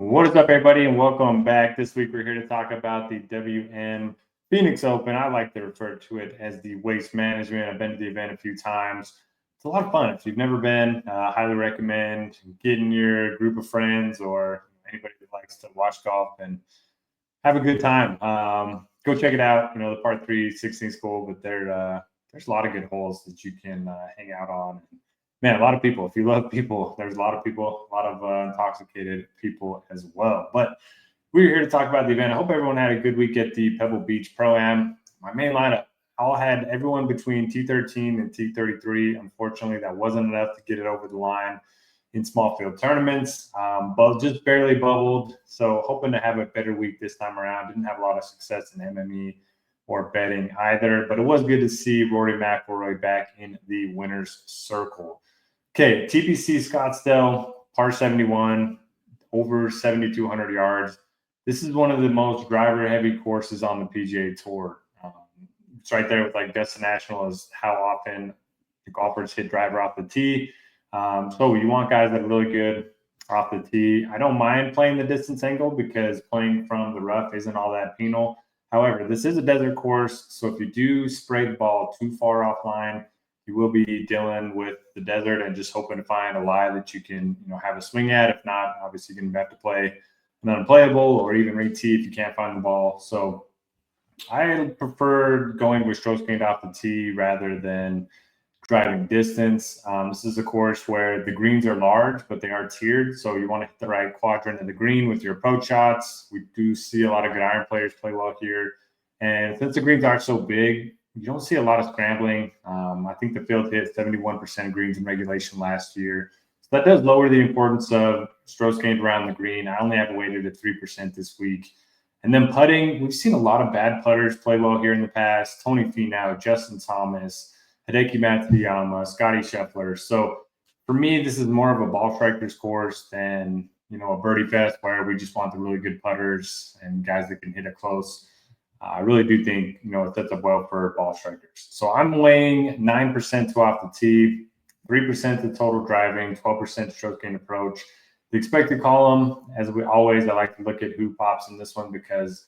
What is up, everybody, and welcome back. This week, we're here to talk about the WM Phoenix Open. I like to refer to it as the Waste Management. I've been to the event a few times. It's a lot of fun. If you've never been, highly recommend getting your group of friends or anybody that likes to watch golf and have a good time. Go check it out. You know, the par 3 16 school, but there's a lot of good holes that you can hang out on. Man, a lot of people. If you love people, there's a lot of people, a lot of intoxicated people as well. But we're here to talk about the event. I hope everyone had a good week at the Pebble Beach Pro-Am. My main lineup, I had everyone between T13 and T33. Unfortunately, that wasn't enough to get it over the line in small field tournaments, but just barely bubbled. So hoping to have a better week this time around. Didn't have a lot of success in MME or betting either, but it was good to see Rory McIlroy back in the winner's circle. Okay, TPC Scottsdale, par 71, over 7,200 yards. This is one of the most driver-heavy courses on the PGA Tour. It's right there with like Augusta National is how often the golfers hit driver off the tee. So you want guys that are really good off the tee. I don't mind playing the distance angle because playing from the rough isn't all that penal. However, this is a desert course, so if you do spray the ball too far offline, you will be dealing with the desert and just hoping to find a lie that you can, have a swing at. If not, obviously you're going to have to play an unplayable or even re-tee if you can't find the ball. So I prefer going with strokes gained off the tee rather than driving distance. This is a course where the greens are large, but they are tiered. So you want to hit the right quadrant of the green with your approach shots. We do see a lot of good iron players play well here. And since the greens aren't so big, you don't see a lot of scrambling. I think the field hit 71% greens in regulation last year. So that does lower the importance of strokes gained around the green. I only have it weighted at 3% this week. And then putting, we've seen a lot of bad putters play well here in the past. Tony Finau, Justin Thomas, Hideki Matsuyama, Scotty Scheffler. So for me, this is more of a ball strikers course than, a birdie fest where we just want the really good putters and guys that can hit it close. I really do think, it sets up well for ball strikers. So I'm weighing 9% to off the tee, 3% to total driving, 12% stroke gain approach. The expected column, as we always, I like to look at who pops in this one because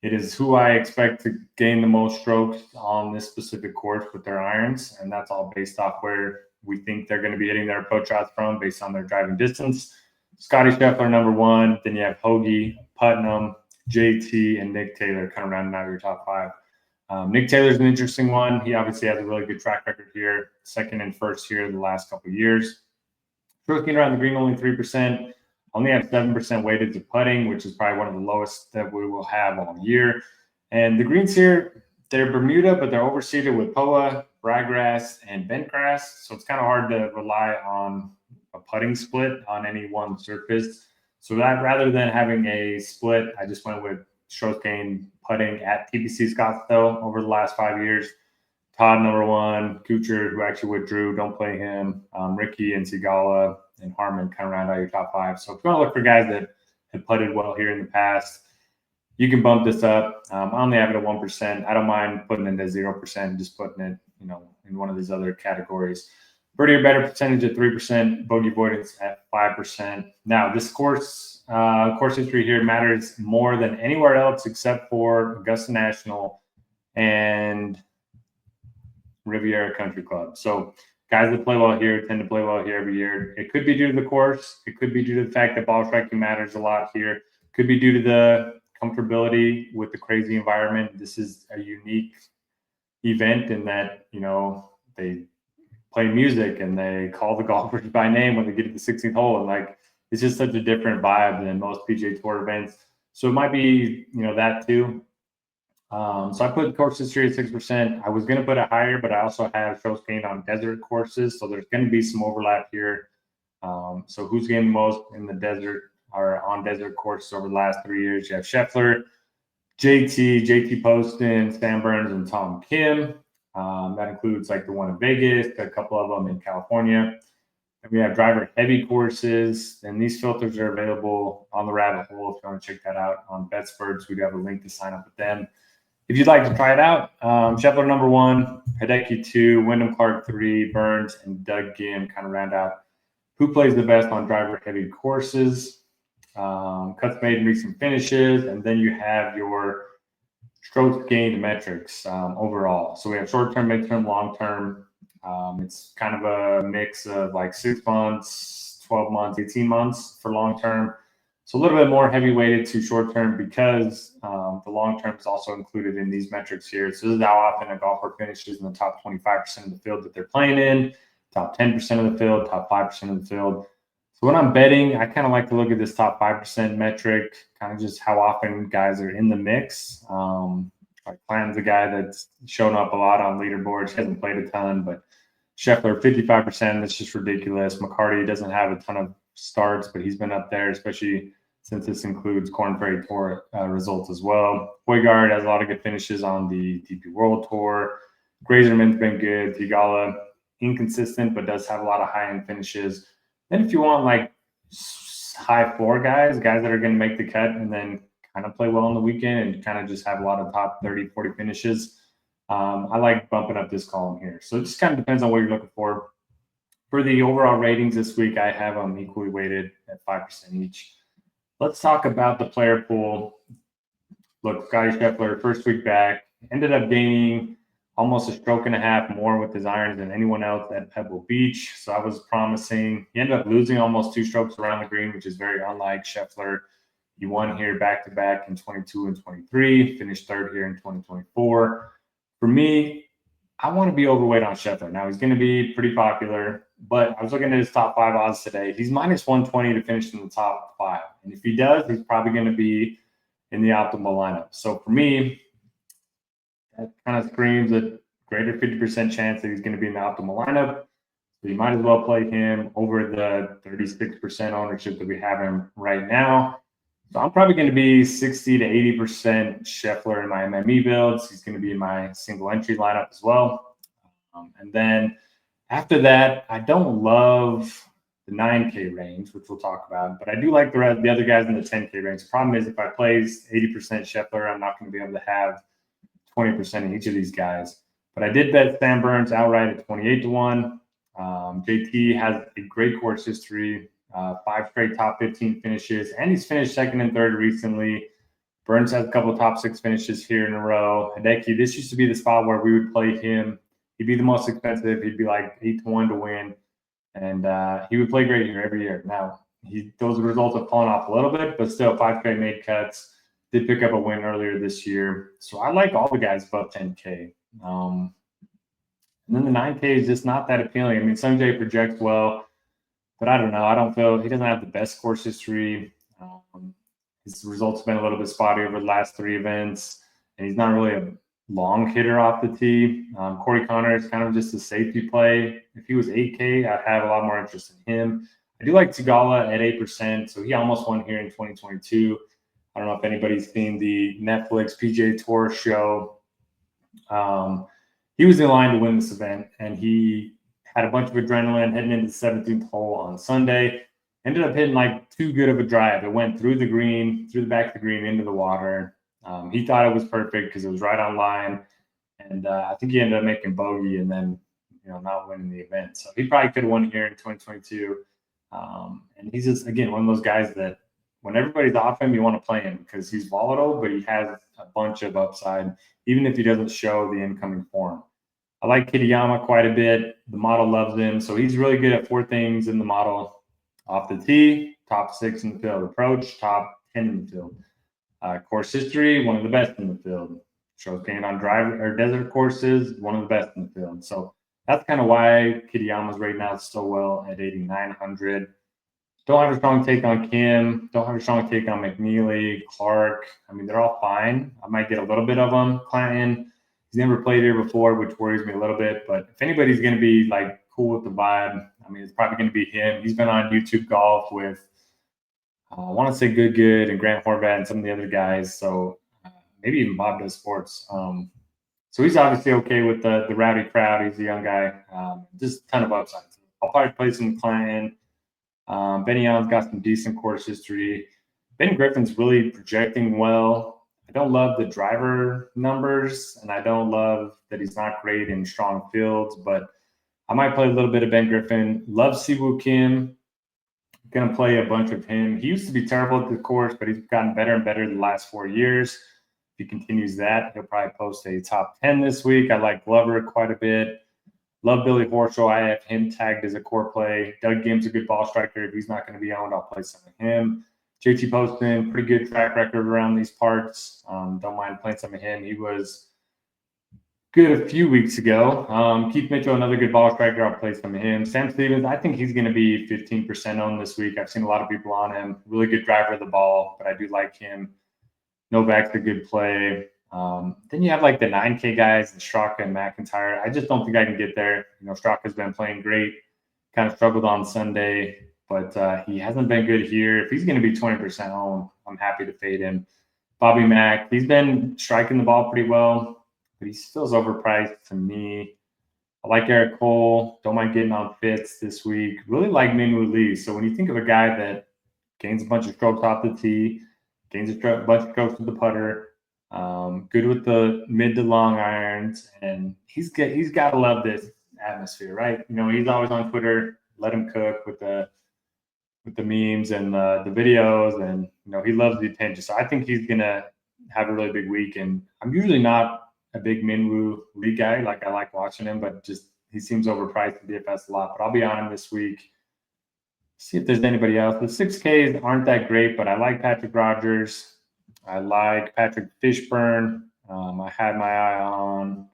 it is who I expect to gain the most strokes on this specific course with their irons. And that's all based off where we think they're going to be hitting their approach shots from based on their driving distance. Scotty Scheffler, number one. Then you have Hoagie, Putnam, JT, and Nick Taylor kind of rounding out your top five. Nick Taylor's an interesting one. He obviously has a really good track record here, second and first here the last couple of years. Stroking around the green, only 3%. Only have 7% weighted to putting, which is probably one of the lowest that we will have all year. And the greens here, they're Bermuda, but they're overseeded with POA, ryegrass, and bentgrass. So it's kind of hard to rely on a putting split on any one surface. So that rather than having a split, I just went with strokes gained putting at TPC Scottsdale over the last 5 years. Todd, number one, Kuchar, who actually withdrew, don't play him. Ricky and Sigala and Harmon kind of round out your top five. So if you want to look for guys that have putted well here in the past, you can bump this up. I only have it at 1%. I don't mind putting it at 0%, just putting it, in one of these other categories. Birdie or better percentage at 3%, bogey avoidance at 5%. Now, this course history here matters more than anywhere else except for Augusta National and Riviera Country Club. So guys that play well here tend to play well here every year. It could be due to the course. It could be due to the fact that ball striking matters a lot here. It could be due to the comfortability with the crazy environment. This is a unique event in that, they play music and they call the golfers by name when they get to the 16th hole. And it's just such a different vibe than most PGA Tour events. So it might be, that too. So I put course history at 6%. I was going to put it higher, but I also have strokes gained on desert courses. So there's going to be some overlap here. So who's gained the most in the desert or on desert courses over the last 3 years? You have Scheffler, JT Poston, Sam Burns, and Tom Kim. That includes the one in Vegas, a couple of them in California. And we have driver heavy courses, and these filters are available on the rabbit hole if you want to check that out on BetSperts. We do have a link to sign up with them. If you'd like to try it out, Scheffler number one, Hideki 2, Wyndham Clark 3, Burns, and Doug Ginn kind of round out who plays the best on driver heavy courses. cuts made in recent finishes, and then you have your strokes gained metrics overall. So we have short-term, midterm, long-term. It's kind of a mix of like 6 months, 12 months, 18 months for long-term. So a little bit more heavy weighted to short-term because the long-term is also included in these metrics here. So this is how often a golfer finishes in the top 25% of the field that they're playing in, top 10% of the field, top 5% of the field. So when I'm betting, I kind of like to look at this top 5% metric, kind of just how often guys are in the mix. Like Clanton's a guy that's shown up a lot on leaderboards, hasn't played a ton, but Scheffler 55%, that's just ridiculous. McCarty doesn't have a ton of starts, but he's been up there, especially since this includes Korn Ferry Tour results as well. Højgaard has a lot of good finishes on the DP World Tour. Grazerman's been good. Theegala, inconsistent, but does have a lot of high-end finishes. Then if you want like high floor guys that are going to make the cut and then kind of play well on the weekend and kind of just have a lot of top 30, 40 finishes, I like bumping up this column here. So it just kind of depends on what you're looking for. For the overall ratings this week, I have them equally weighted at 5% each. Let's talk about the player pool. Look, Scottie Scheffler, first week back, ended up gaining almost a stroke and a half more with his irons than anyone else at Pebble Beach. So I was promising. He ended up losing almost 2 strokes around the green, which is very unlike Scheffler. He won here back-to-back in 22 and 23, finished third here in 2024. For me, I want to be overweight on Scheffler. Now, he's going to be pretty popular, but I was looking at his top 5 odds today. He's minus 120 to finish in the top 5. And if he does, he's probably going to be in the optimal lineup. So for me, that kind of screams a greater 50% chance that he's going to be in the optimal lineup. So you might as well play him over the 36% ownership that we have him right now. So I'm probably going to be 60 to 80% Scheffler in my MME builds. He's going to be in my single entry lineup as well. And then after that, I don't love the 9K range, which we'll talk about, but I do like the other guys in the 10K range. The problem is if I plays 80% Scheffler, I'm not going to be able to have 20% in each of these guys. But I did bet Sam Burns outright at 28 to 1. JT has a great course history, 5 straight top 15 finishes, and he's finished second and third recently. Burns has a couple of top 6 finishes here in a row. Hideki, this used to be the spot where we would play him. He'd be the most expensive. He'd be like 8 to 1 to win. And he would play great here every year. Now, those results have fallen off a little bit, but still 5 straight made cuts. Did pick up a win earlier this year. So I like all the guys above 10K. And then the 9K is just not that appealing. I mean, Sungjae projects well, but I don't know. I don't feel he doesn't have the best course history. His results have been a little bit spotty over the last 3 events, and he's not really a long hitter off the tee. Corey Connor is kind of just a safety play. If he was 8K, I'd have a lot more interest in him. I do like Theegala at 8%, so he almost won here in 2022. I don't know if anybody's seen the Netflix PGA Tour show. He was in line to win this event, and he had a bunch of adrenaline heading into the 17th hole on Sunday. Ended up hitting like too good of a drive. It went through the green, through the back of the green, into the water. He thought it was perfect because it was right on line. And I think he ended up making bogey and then, not winning the event. So he probably could have won here in 2022. And he's just, again, one of those guys that when everybody's off him, you want to play him because he's volatile, but he has a bunch of upside, even if he doesn't show the incoming form. I like Kitayama quite a bit. The model loves him. So he's really good at 4 things in the model. Off the tee, top 6 in the field. Approach, top 10 in the field. Course history, one of the best in the field. Shows gain on drive or desert courses, one of the best in the field. So that's kind of why Kitayama's right now so well at 8,900. Don't have a strong take on Kim. Don't have a strong take on McNeely, Clark. I mean, they're all fine. I might get a little bit of them. Clanton, he's never played here before, which worries me a little bit. But if anybody's going to be like cool with the vibe, I mean, it's probably going to be him. He's been on YouTube Golf with, I want to say Good and Grant Horvat and some of the other guys. So maybe even Bob Does Sports. So he's obviously okay with the rowdy crowd. He's a young guy. Just a ton of upsides. I'll probably play some Clanton. Benny Allen's got some decent course history. Ben Griffin's really projecting well. I don't love the driver numbers, and I don't love that he's not great in strong fields, but I might play a little bit of Ben Griffin. Love Siwoo Kim, going to play a bunch of him. He used to be terrible at the course, but he's gotten better and better the last 4 years. If he continues that, he'll probably post a top 10 this week. I like Glover quite a bit. Love Billy Horschel. I have him tagged as a core play. Doug Gim's a good ball striker. If he's not going to be owned, I'll play some of him. JT Poston, pretty good track record around these parts. Don't mind playing some of him. He was good a few weeks ago. Keith Mitchell, another good ball striker. I'll play some of him. Sam Stevens, I think he's going to be 15% owned this week. I've seen a lot of people on him. Really good driver of the ball, but I do like him. Novak's a good play. Then you have like the 9K guys, the Straka and McIntyre. I just don't think I can get there. Straka's been playing great. Kind of struggled on Sunday, but he hasn't been good here. If he's going to be 20% owned, I'm happy to fade him. Bobby Mack, he's been striking the ball pretty well, but he feels overpriced to me. I like Eric Cole. Don't mind getting on Fitz this week. Really like Minwoo Lee. So when you think of a guy that gains a bunch of strokes off the tee, gains a bunch of strokes with the putter, good with the mid to long irons, and he's got to love this atmosphere, right? He's always on Twitter. Let him cook with the memes and the videos, and he loves the attention. So I think he's gonna have a really big week. And I'm usually not a big Minwoo Lee guy. Like, I like watching him, but just he seems overpriced in DFS a lot. But I'll be on him this week. See if there's anybody else. The 6Ks aren't that great, but I like Patrick Rogers. I like Patrick Fishburne. I had my eye on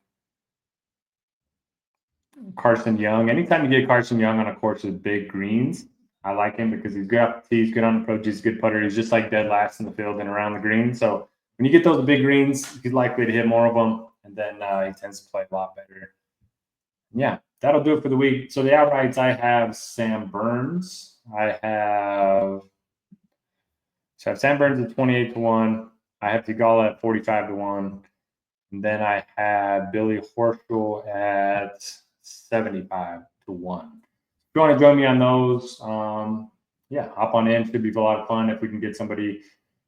Carson Young. Anytime you get Carson Young on a course with big greens, I like him because he's good off the tee, he's good on approach, he's a good putter. He's just like dead last in the field and around the green. So when you get those big greens, he's likely to hit more of them, and then he tends to play a lot better. Yeah, that'll do it for the week. So the outrights, I have Sam Burns. I have Sam Burns at 28-1. I have Tigala at 45-1. And then I have Billy Horschel at 75-1. If you want to join me on those, hop on in. Should be a lot of fun if we can get somebody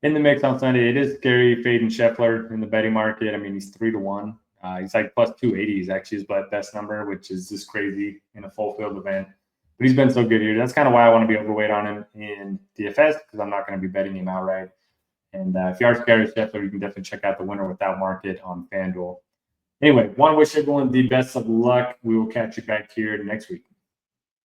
in the mix on Sunday. It is scary fading Scheffler in the betting market. I mean, he's 3-1. He's like plus 280 is actually his best number, which is just crazy in a full field event. But he's been so good here. That's kind of why I want to be overweight on him in DFS, because I'm not going to be betting him outright. And if you are scared of Scheffler, you can definitely check out the winner without market on FanDuel. Anyway, want to wish everyone the best of luck. We will catch you back here next week.